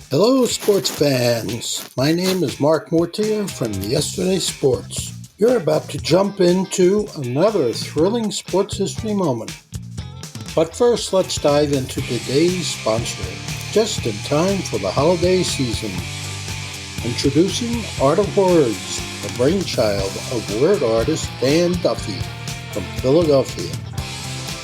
Hello, sports fans. My name is Mark Mortier from Yesterday Sports. You're about to jump into another thrilling sports history moment. But first, let's dive into today's sponsor, just in time for the holiday season. Introducing Art of Words, the brainchild of word artist Dan Duffy from Philadelphia.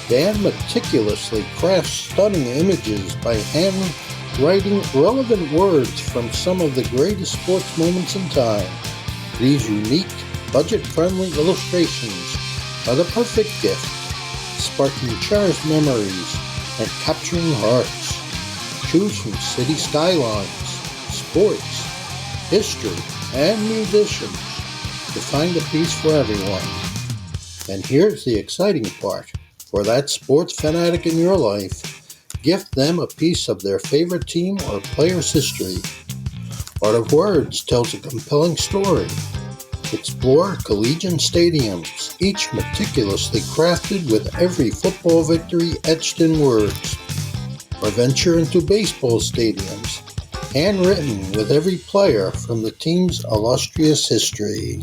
Dan meticulously crafts stunning images by hand writing relevant words from some of the greatest sports moments in time. These unique, budget-friendly illustrations are the perfect gift, sparking cherished memories and capturing hearts. Choose from city skylines, sports, history, and musicians to find a piece for everyone. And here's the exciting part. For that sports fanatic in your life, gift them a piece of their favorite team or player's history. Art of Words tells a compelling story. Explore collegiate stadiums, each meticulously crafted with every football victory etched in words. Or venture into baseball stadiums, handwritten with every player from the team's illustrious history.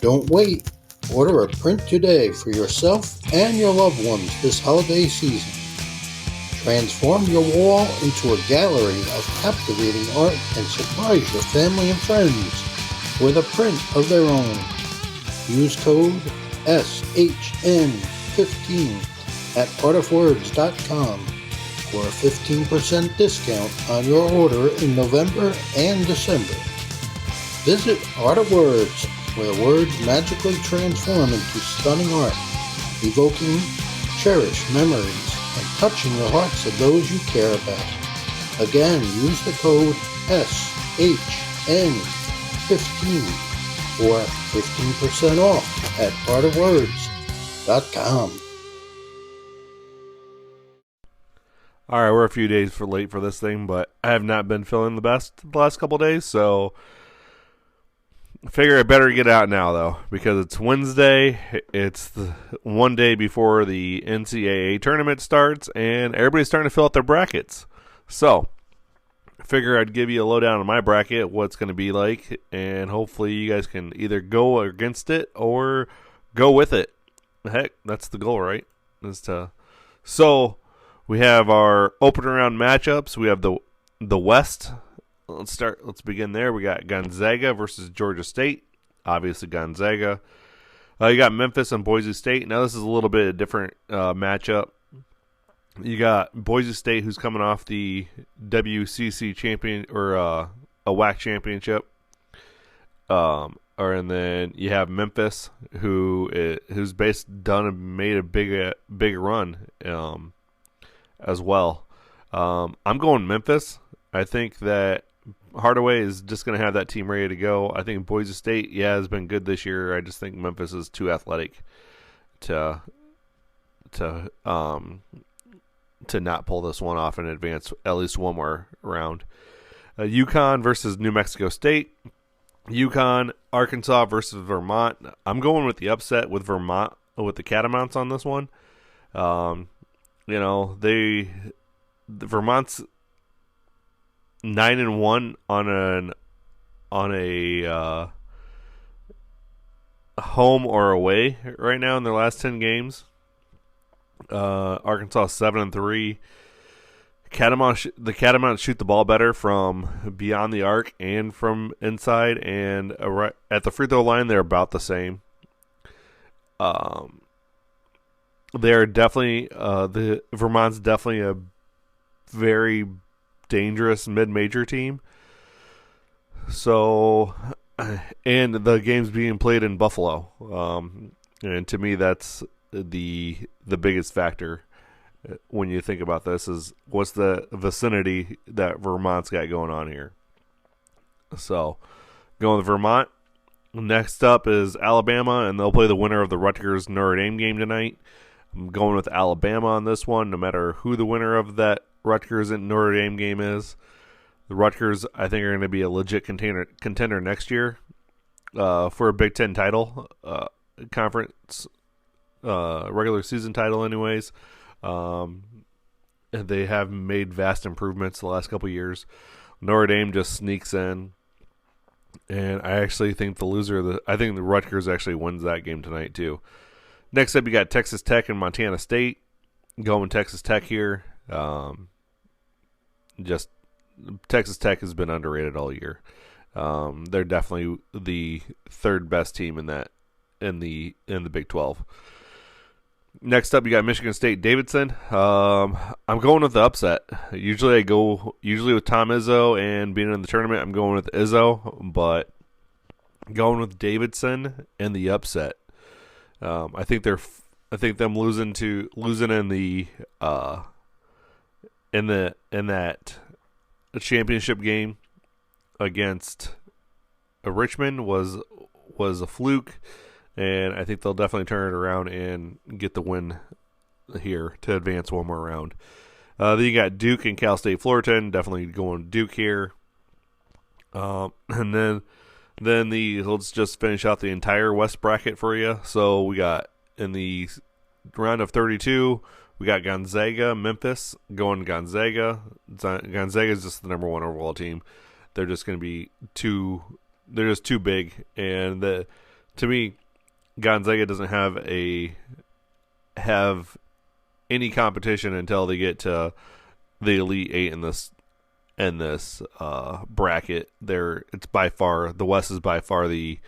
Don't wait. Order a print today for yourself and your loved ones this holiday season. Transform your wall into a gallery of captivating art and surprise your family and friends with a print of their own. Use code SHN15 at artofwords.com for a 15% discount on your order in November and December. Visit Art of Words, where words magically transform into stunning art, evoking cherished memories and touching the hearts of those you care about. Again, use the code SHN15 for 15% off at artofwords.com. All right, we're a few days late for this thing, but I have not been feeling the best the last couple days, so I figure I better get out now, though, because it's Wednesday. It's the one day before the NCAA tournament starts, and everybody's starting to fill out their brackets. So I figure I'd give you a lowdown on my bracket, what it's going to be like, and hopefully you guys can either go against it or go with it. Heck, that's the goal, right? So we have our opening round matchups. We have the West. Let's begin there. We got Gonzaga versus Georgia State. Obviously Gonzaga. You got Memphis and Boise State. Now this is a little bit of different matchup. You got Boise State, who's coming off the WCC champion or a WAC championship. And then you have Memphis, who's made a big run as well. I'm going Memphis. I think that Hardaway is just going to have that team ready to go. I think Boise State, has been good this year. I just think Memphis is too athletic to not pull this one off and advance at least one more round. UConn versus New Mexico State. UConn, Arkansas versus Vermont. I'm going with the upset with Vermont, with the Catamounts on this one. Vermont's 9-1 on a home or away right now in their last 10 games. Arkansas 7-3. The Catamounts shoot the ball better from beyond the arc and from inside, and at the free throw line they're about the same. They're definitely Vermont's definitely a very dangerous mid-major team. So, and the game's being played in Buffalo, and to me that's the biggest factor when you think about this is what's the vicinity that Vermont's got going on here. So, going with Vermont. Next up is Alabama, and they'll play the winner of the Rutgers Notre Dame game tonight. I'm going with Alabama on this one, no matter who the winner of that Rutgers and Notre Dame game is. The Rutgers, I think, are going to be a legit contender next year for a Big Ten title, conference regular season title anyways. They have made vast improvements the last couple of years. Notre Dame just sneaks in, and I actually think I think the Rutgers actually wins that game tonight too. Next up, you got Texas Tech and Montana State. Going Texas Tech here. Just Texas Tech has been underrated all year. They're definitely the third best team in the Big 12. Next up, you got Michigan State Davidson. I'm going with the upset. Usually with Tom Izzo and being in the tournament, I'm going with Izzo, but going with Davidson and the upset. I think them losing in that championship game against Richmond was a fluke. And I think they'll definitely turn it around and get the win here to advance one more round. Then you got Duke and Cal State Fullerton. Definitely going Duke here. And then let's just finish out the entire West bracket for you. So we got in the round of 32, we got Gonzaga, Memphis going Gonzaga. Gonzaga is just the number one overall team. They're just going to be they're just too big. And to me, Gonzaga doesn't have any competition until they get to the Elite Eight in this bracket. The West is by far the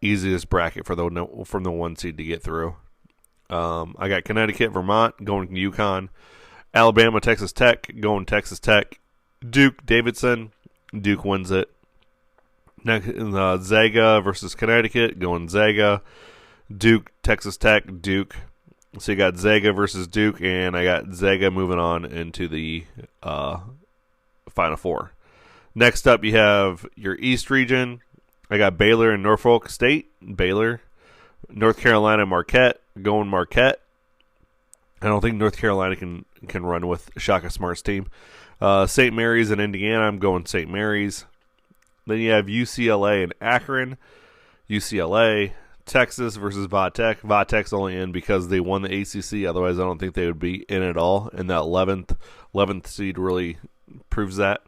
easiest bracket from the one seed to get through. I got Connecticut, Vermont going UConn, Alabama, Texas Tech going Texas Tech, Duke, Davidson. Duke wins it. Next, Zaga versus Connecticut, going Zaga. Duke, Texas Tech, Duke. So you got Zaga versus Duke, and I got Zaga moving on into the Final Four. Next up, you have your East region. I got Baylor and Norfolk State. Baylor. North Carolina, Marquette. Going Marquette. I don't think North Carolina can run with Shaka Smart's team. St. Mary's and Indiana. I'm going St. Mary's. Then you have UCLA and Akron. UCLA, Texas versus Va-Tech. Va-Tech's only in because they won the ACC. Otherwise, I don't think they would be in at all. And that 11th seed really proves that.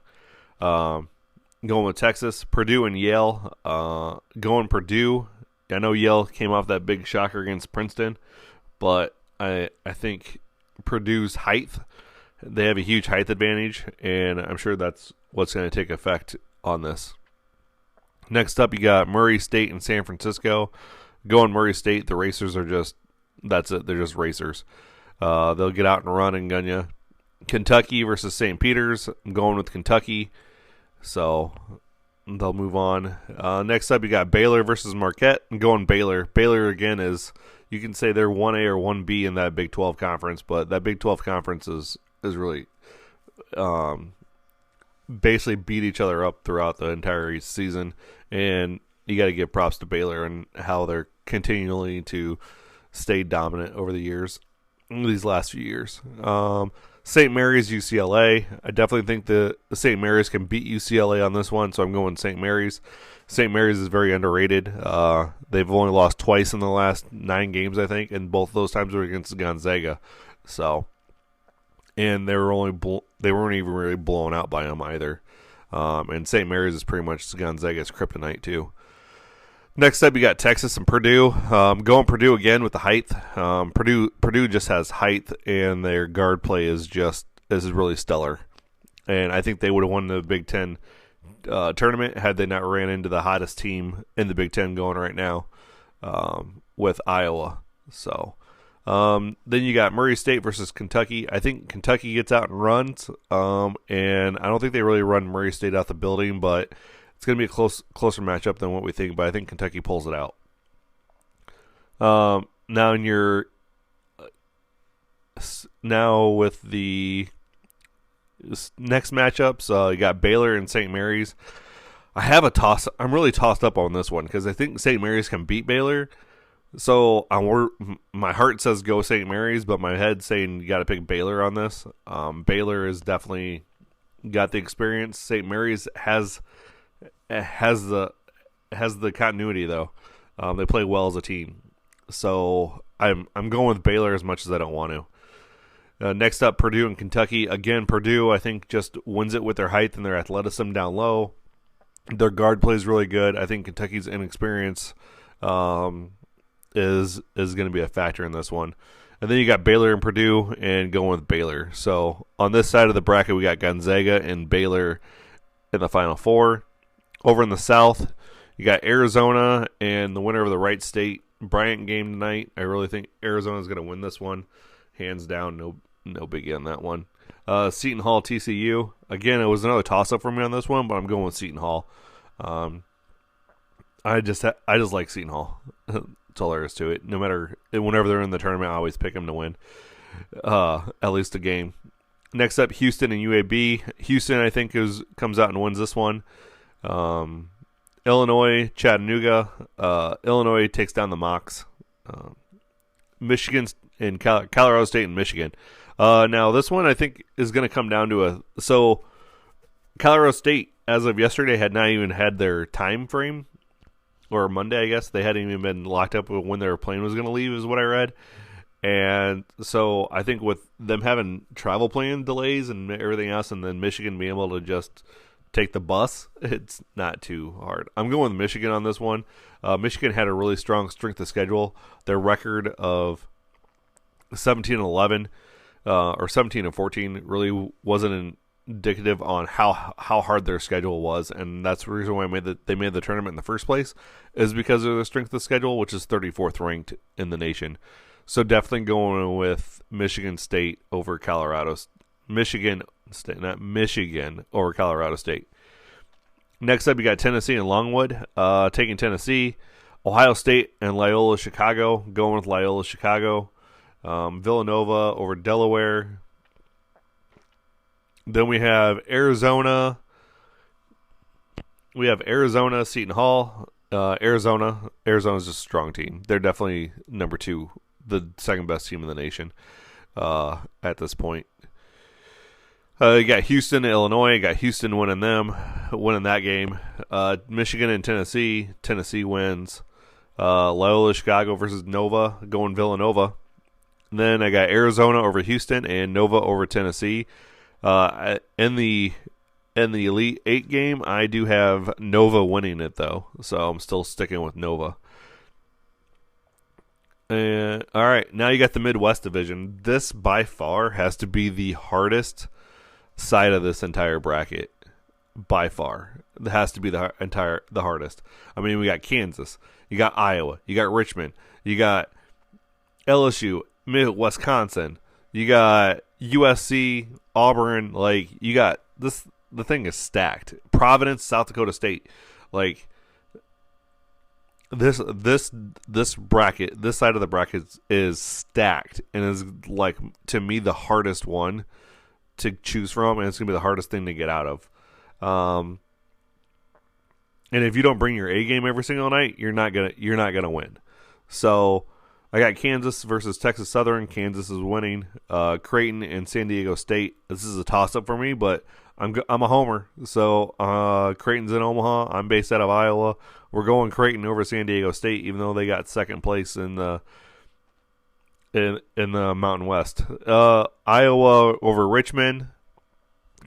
Going with Texas. Purdue and Yale. Going Purdue. I know Yale came off that big shocker against Princeton. But I think Purdue's height, they have a huge height advantage. And I'm sure that's what's going to take effect on this. Next up, you got Murray State and San Francisco. Going Murray State, the racers that's it. They're just racers. They'll get out and run and gun you. Kentucky versus St. Peter's. I'm going with Kentucky. So they'll move on. Next up, you got Baylor versus Marquette. I'm going Baylor. Baylor, again, you can say they're 1A or 1B in that Big 12 conference, but that Big 12 conference is really basically beat each other up throughout the entire season, and you got to give props to Baylor and how they're continually to stay dominant over the years, these last few years. St. Mary's, UCLA. I definitely think the St. Mary's can beat UCLA on this one, so I'm going St. Mary's. St. Mary's is very underrated. They've only lost twice in the last 9 games, I think, and both of those times were against Gonzaga. So, and they weren't even really blown out by them either. And St. Mary's is pretty much Gonzaga's kryptonite too. Next up, you got Texas and Purdue. Going Purdue again with the height. Purdue just has height, and their guard play is really stellar. And I think they would have won the Big Ten tournament had they not ran into the hottest team in the Big Ten going right now with Iowa. So then you got Murray State versus Kentucky. I think Kentucky gets out and runs, and I don't think they really run Murray State out the building, but it's going to be a closer matchup than what we think, but I think Kentucky pulls it out. Now with the next matchups, you got Baylor and St. Mary's. I'm really tossed up on this one because I think St. Mary's can beat Baylor. So my heart says go St. Mary's, but my head's saying you got to pick Baylor on this. Baylor has definitely got the experience. St. Mary's has the continuity though. They play well as a team, so I'm going with Baylor as much as I don't want to. Next up, Purdue and Kentucky. Again, Purdue, I think, just wins it with their height and their athleticism down low. Their guard plays really good. I think Kentucky's inexperience is going to be a factor in this one. And then you got Baylor and Purdue, and going with Baylor. So on this side of the bracket, we got Gonzaga and Baylor in the Final Four. Over in the South, you got Arizona and the winner of the Wright State Bryant game tonight. I really think Arizona is going to win this one, hands down. No biggie on that one. Seton Hall, TCU. Again, it was another toss-up for me on this one, but I'm going with Seton Hall. I just like Seton Hall. That's all there is to it. No matter, whenever they're in the tournament, I always pick them to win, at least a game. Next up, Houston and UAB. Houston, I think, comes out and wins this one. Illinois, Chattanooga. Illinois takes down the Mocs. Michigan and Colorado State and Michigan. Now, this one I think is going to come down to so Colorado State, as of yesterday, had not even had their time frame, or Monday, I guess. They hadn't even been locked up with when their plane was going to leave, is what I read. And so I think with them having travel plan delays and everything else, and then Michigan being able to just take the bus, it's not too hard. I'm going with Michigan on this one. Michigan had a really strong strength of schedule. Their record of 17-11 or 17-14 really wasn't indicative on how hard their schedule was, and that's the reason why they made the tournament in the first place, is because of their strength of schedule, which is 34th ranked in the nation. So definitely going with Michigan State over Colorado. Michigan State, not Michigan, over Colorado State. Next up, you got Tennessee and Longwood. Taking Tennessee. Ohio State and Loyola Chicago. Going with Loyola Chicago. Villanova over Delaware. Then we have Arizona. Seton Hall. Arizona's just a strong team. They're definitely number 2, the second best team in the nation at this point. You got Houston, Illinois. You got Houston winning that game. Michigan and Tennessee. Tennessee wins. Loyola Chicago versus Nova. Going Villanova. And then I got Arizona over Houston and Nova over Tennessee. In the Elite 8 game, I do have Nova winning it, though. So I'm still sticking with Nova. All right, now you got the Midwest Division. This, by far, has to be the hardest side of this entire bracket. By far. It has to be the hardest. I mean, we got Kansas. You got Iowa. You got Richmond. You got LSU, Wisconsin. You got USC, Auburn. Like, you got this. The thing is stacked. Providence, South Dakota State. Like, this bracket, this side of the bracket is stacked and is, like, to me, the hardest one to choose from, and it's gonna be the hardest thing to get out of. And if you don't bring your A game every single night, you're not gonna win. So I got Kansas versus Texas Southern. Kansas is winning. Creighton and San Diego State. This is a toss-up for me, but I'm a homer. So Creighton's in Omaha. I'm based out of Iowa. We're going Creighton over San Diego State, even though they got second place in the Mountain West. Iowa over Richmond.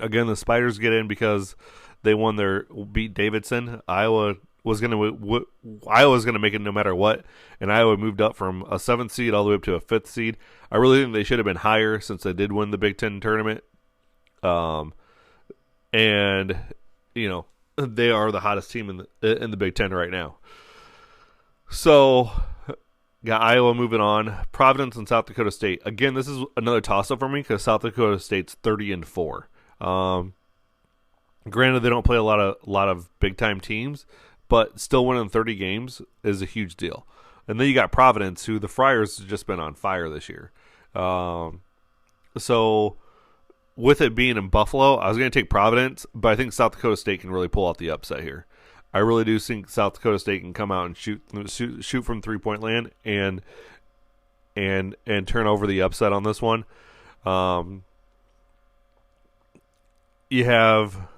Again, the Spiders get in because they beat Davidson. Iowa was gonna make it no matter what, and Iowa moved up from a 7th seed all the way up to a 5th seed. I really think they should have been higher since they did win the Big Ten tournament. And you know, they are the hottest team in the Big Ten right now. So got Iowa moving on. Providence and South Dakota State. Again, this is another toss-up for me because South Dakota State's 30-4. Granted, they don't play a lot of big-time teams, but still winning 30 games is a huge deal. And then you got Providence, who the Friars have just been on fire this year. So with it being in Buffalo, I was going to take Providence, but I think South Dakota State can really pull out the upset here. I really do think South Dakota State can come out and shoot from 3-point land and turn over the upset on this one. You have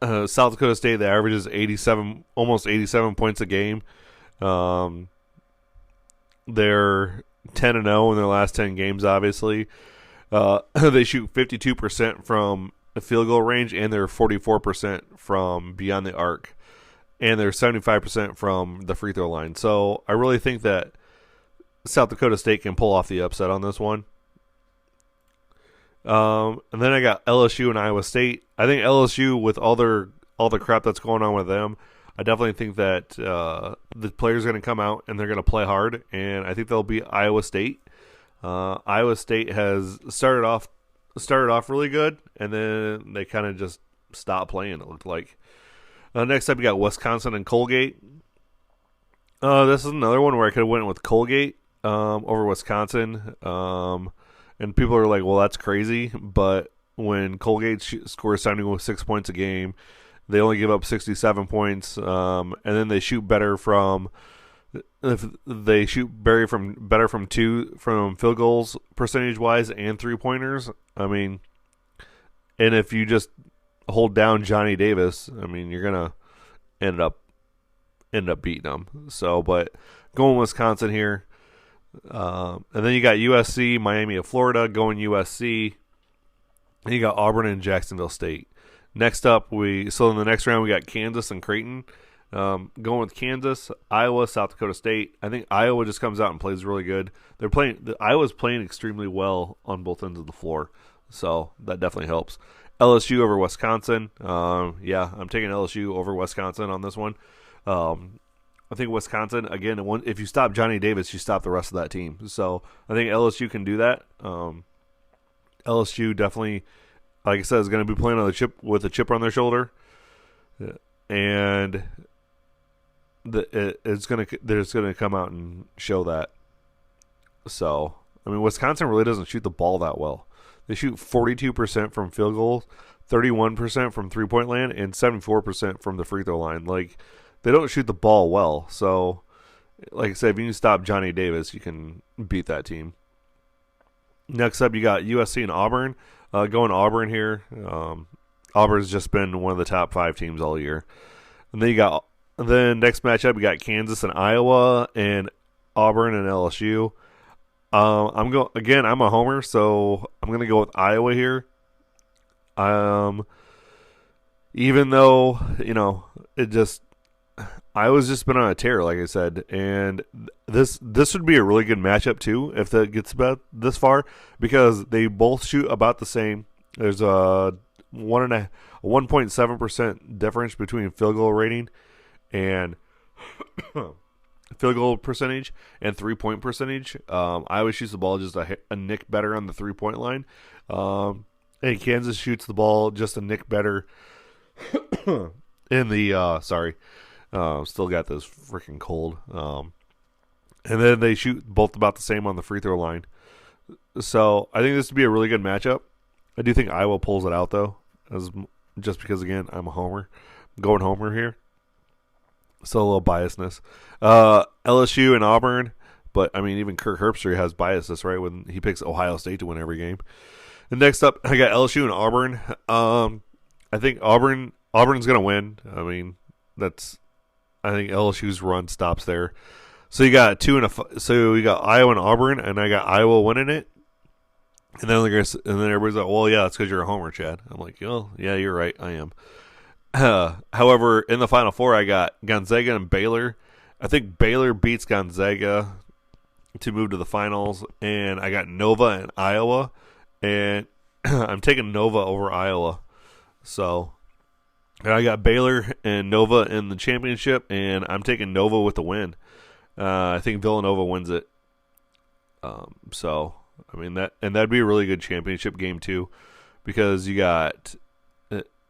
South Dakota State that averages almost 87 points a game. They're 10-0 in their last 10 games, obviously. They shoot 52% from the field goal range, and they're 44% from beyond the arc, and they're 75% from the free throw line. So I really think that South Dakota State can pull off the upset on this one. And then I got LSU and Iowa State. I think LSU, with all the crap that's going on with them, I definitely think that the players are going to come out and they're going to play hard, and I think they'll beat Iowa State. Iowa State has started off really good, and then they kind of just stopped playing, it looked like. Next up, you got Wisconsin and Colgate. This is another one where I could have went with Colgate over Wisconsin. And people are like, well, that's crazy. But when Colgate scores 76 points a game, they only give up 67 points. And then they shoot better from better from field goals percentage wise and 3-pointers. I mean, and if you just hold down Johnny Davis, I mean, you're gonna end up beating them. So, but going Wisconsin here. And then you got USC, Miami of Florida, going USC. And you got Auburn and Jacksonville State. Next up, so in the next round we got Kansas and Creighton. Going with Kansas, Iowa, South Dakota State. I think Iowa just comes out and plays really good. Iowa's playing extremely well on both ends of the floor, so that definitely helps. LSU over Wisconsin. Yeah, I'm taking LSU over Wisconsin on this one. I think Wisconsin, again, if you stop Johnny Davis, you stop the rest of that team. So I think LSU can do that. LSU definitely, like I said, is going to be playing with a chip on their shoulder, and they're going to come out and show that. So I mean, Wisconsin really doesn't shoot the ball that well. They shoot 42% from field goals, 31% from 3-point land, and 74% from the free throw line. Like, they don't shoot the ball well. So, like I said, if you can stop Johnny Davis, you can beat that team. Next up, you got USC and Auburn. Going Auburn here. Auburn's just been one of the top 5 teams all year. And then next matchup, you got Kansas and Iowa, and Auburn and LSU. I'm a homer, so I'm going to go with Iowa here. Even though, Iowa's just been on a tear, like I said, and this would be a really good matchup too if that gets about this far, because they both shoot about the same. There's a 1.7% difference between field goal rating and field goal percentage and 3-point percentage. Iowa shoots the ball just a nick better on the 3-point line, and Kansas shoots the ball just a nick better in the still got this freaking cold. And then they shoot both about the same on the free throw line. So I think this would be a really good matchup. I do think Iowa pulls it out, though, just because, again, I'm a homer. I'm going homer here. So a little biasness. LSU and Auburn, but, I mean, even Kirk Herbstreit has biases, right, when he picks Ohio State to win every game. And next up, I got LSU and Auburn. I think Auburn's going to win. I mean, I think LSU's run stops there. So you got you got Iowa and Auburn, and I got Iowa winning it. And then everybody's like, "Well, yeah, that's because you're a homer, Chad." I'm like, "Oh, yeah, you're right, I am." However, in the Final Four, I got Gonzaga and Baylor. I think Baylor beats Gonzaga to move to the finals, and I got Nova and Iowa, and I'm taking Nova over Iowa. So I got Baylor and Nova in the championship, and I'm taking Nova with the win. I think Villanova wins it. So, I mean, that'd be a really good championship game, too, because you got,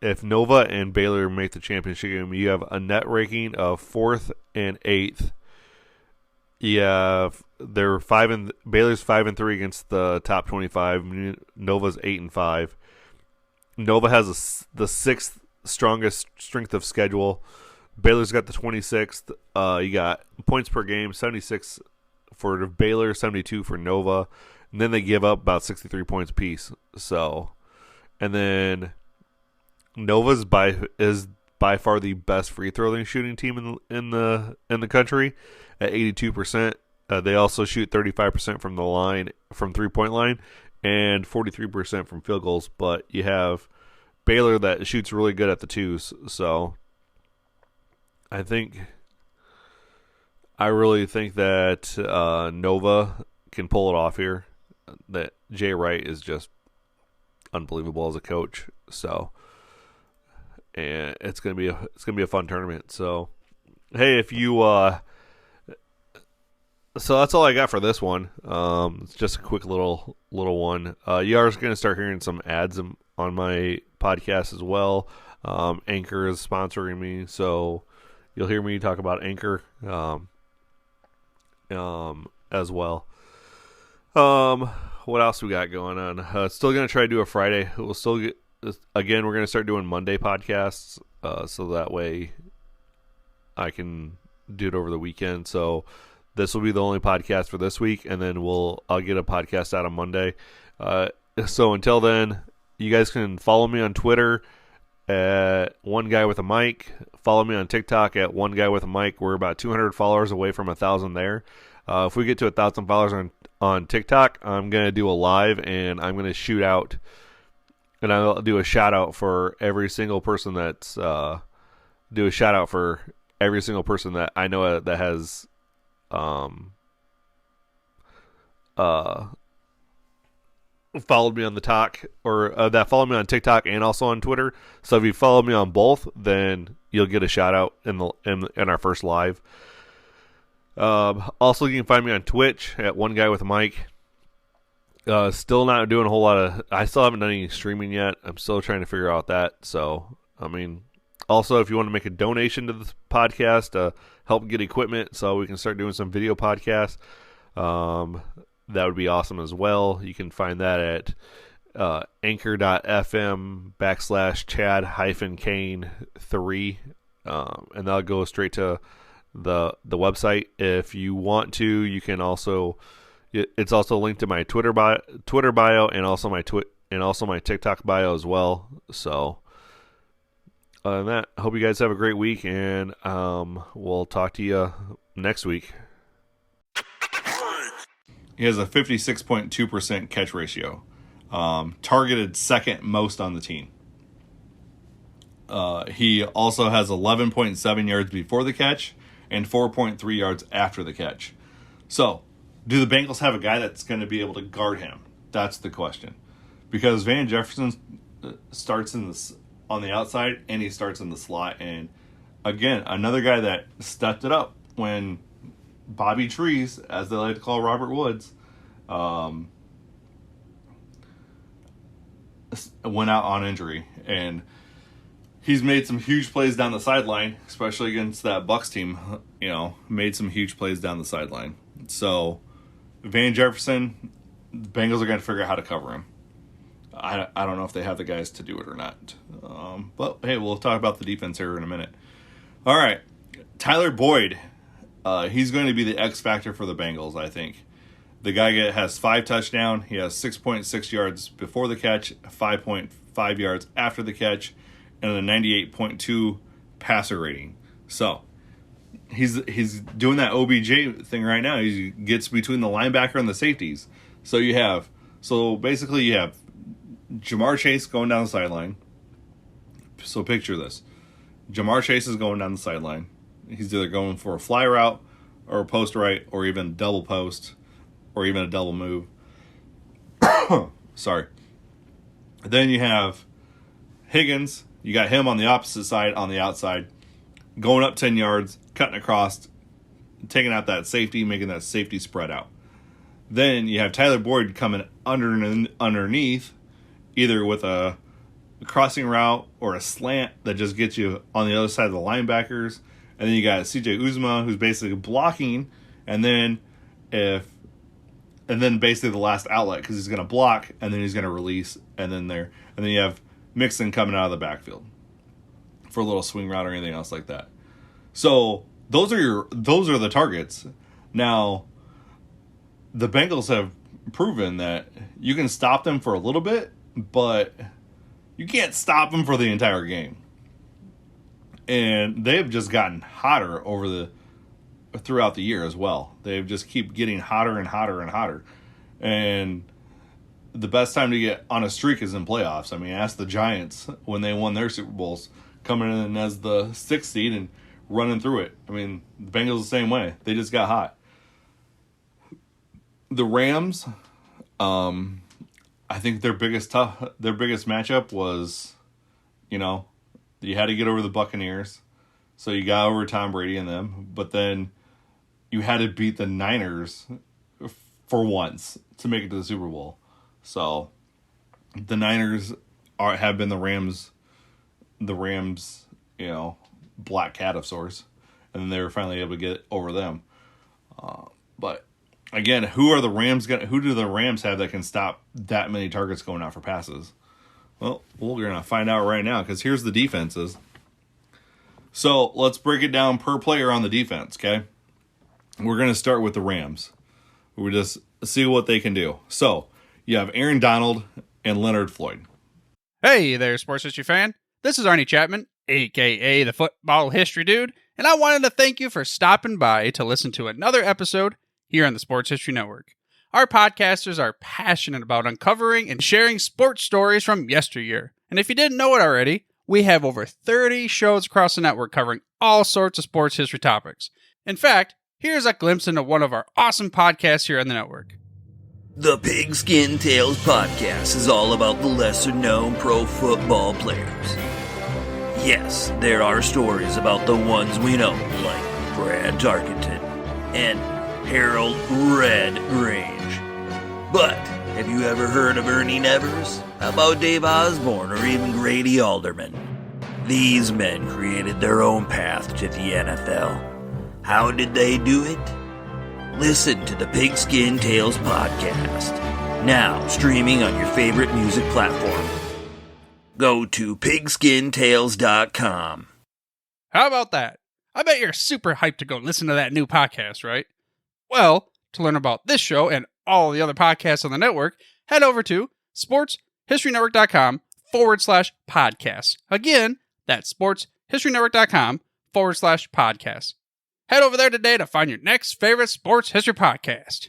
if Nova and Baylor make the championship game, you have a net ranking of 4th and 8th. Baylor's 5-3 against the top 25. Nova's 8-5. Nova has the 6th strongest strength of schedule. Baylor's got the 26th. You got points per game, 76 for Baylor, 72 for Nova, and then they give up about 63 points apiece. So, and then Nova's is by far the best free throw shooting team in the country at 82%. They also shoot 35% from the line, from 3-point line, and 43% from field goals. But you have Baylor that shoots really good at the twos. So I really think that Nova can pull it off here. That Jay Wright is just unbelievable as a coach. So, and it's gonna be a fun tournament. So, hey, if you so that's all I got for this one. It's just a quick little one. You are going to start hearing some ads on my podcast as well. Anchor is sponsoring me, so you'll hear me talk about Anchor as well. What else we got going on? Still going to try to do a Friday. We'll still get again. We're going to start doing Monday podcasts, so that way I can do it over the weekend. So this will be the only podcast for this week, and then I'll get a podcast out on Monday. So until then, you guys can follow me on Twitter at One Guy with a Mic. Follow me on TikTok at One Guy with a Mic. We're about 200 followers away from 1,000 there. If we get to 1,000 followers on TikTok, I'm going to do a live, and I'm going to shoot out, and I'll do a shout out for every single person that I know that has followed me on the talk, or that followed me on TikTok and also on Twitter. So if you follow me on both, then you'll get a shout out in our first live. Also, you can find me on Twitch at One Guy with a Mic. Still not doing a whole lot I still haven't done any streaming yet. I'm still trying to figure out that. So, I mean, also, if you want to make a donation to the podcast to help get equipment so we can start doing some video podcasts, that would be awesome as well. You can find that at anchor.fm/Chad-Kane3, and that'll go straight to the website. If you want to, you can also. It's also linked to my Twitter bio, and also my TikTok bio as well. So, other than that, I hope you guys have a great week, and we'll talk to you next week. He has a 56.2% catch ratio, targeted second most on the team. He also has 11.7 yards before the catch and 4.3 yards after the catch. So, do the Bengals have a guy that's going to be able to guard him? That's the question. Because Van Jefferson starts on the outside, and he starts in the slot. And again, another guy that stepped it up when Bobby Trees, as they like to call Robert Woods, went out on injury. And he's made some huge plays down the sideline, especially against that Bucs team. Made some huge plays down the sideline. So, Van Jefferson, the Bengals are going to figure out how to cover him. I don't know if they have the guys to do it or not. But, hey, we'll talk about the defense here in a minute. All right. Tyler Boyd. He's going to be the X factor for the Bengals, I think. The guy has 5 touchdowns. He has 6.6 yards before the catch, 5.5 yards after the catch, and a 98.2 passer rating. So, he's doing that OBJ thing right now. He gets between the linebacker and the safeties. So basically you have Jamar Chase going down the sideline. So picture this. Jamar Chase is going down the sideline. He's either going for a fly route or a post right or even a double post or even a double move. Sorry. Then you have Higgins. You got him on the opposite side, on the outside, going up 10 yards, cutting across, taking out that safety, making that safety spread out. Then you have Tyler Boyd coming underneath, either with a crossing route or a slant that just gets you on the other side of the linebackers. And then you got CJ Uzma, who's basically blocking, and then basically the last outlet, because he's going to block and then he's going to release, and then you have Mixon coming out of the backfield for a little swing route or anything else like that. So those are the targets. Now, the Bengals have proven that you can stop them for a little bit, but you can't stop them for the entire game. And they've just gotten hotter throughout the year as well. They've just keep getting hotter and hotter and hotter. And the best time to get on a streak is in playoffs. I mean, ask the Giants when they won their Super Bowls, coming in as the 6th seed and running through it. I mean, the Bengals the same way. They just got hot. The Rams, I think their biggest matchup was, you had to get over the Buccaneers, so you got over Tom Brady and them, but then you had to beat the Niners for once to make it to the Super Bowl. So the Niners have been the Rams, black cat of sorts, and then they were finally able to get over them. But again, who do the Rams have that can stop that many targets going out for passes? Well, we're going to find out right now, because here's the defenses. So let's break it down per player on the defense, okay? We're going to start with the Rams. We just see what they can do. So you have Aaron Donald and Leonard Floyd. Hey there, sports history fan. This is Arnie Chapman, a.k.a. the Football History Dude, and I wanted to thank you for stopping by to listen to another episode here on the Sports History Network. Our podcasters are passionate about uncovering and sharing sports stories from yesteryear. And if you didn't know it already, we have over 30 shows across the network covering all sorts of sports history topics. In fact, here's a glimpse into one of our awesome podcasts here on the network. The Pigskin Tales podcast is all about the lesser-known pro football players. Yes, there are stories about the ones we know, like Brad Tarkenton and Harold Red Grange. But have you ever heard of Ernie Nevers? How about Dave Osborne or even Grady Alderman? These men created their own path to the NFL. How did they do it? Listen to the Pigskin Tales podcast, now streaming on your favorite music platform. Go to pigskintales.com. How about that? I bet you're super hyped to go listen to that new podcast, right? Well, to learn about this show and all the other podcasts on the network, head over to sportshistorynetwork.com/podcast. Again, that's sportshistorynetwork.com/podcast. Head over there today to find your next favorite sports history podcast.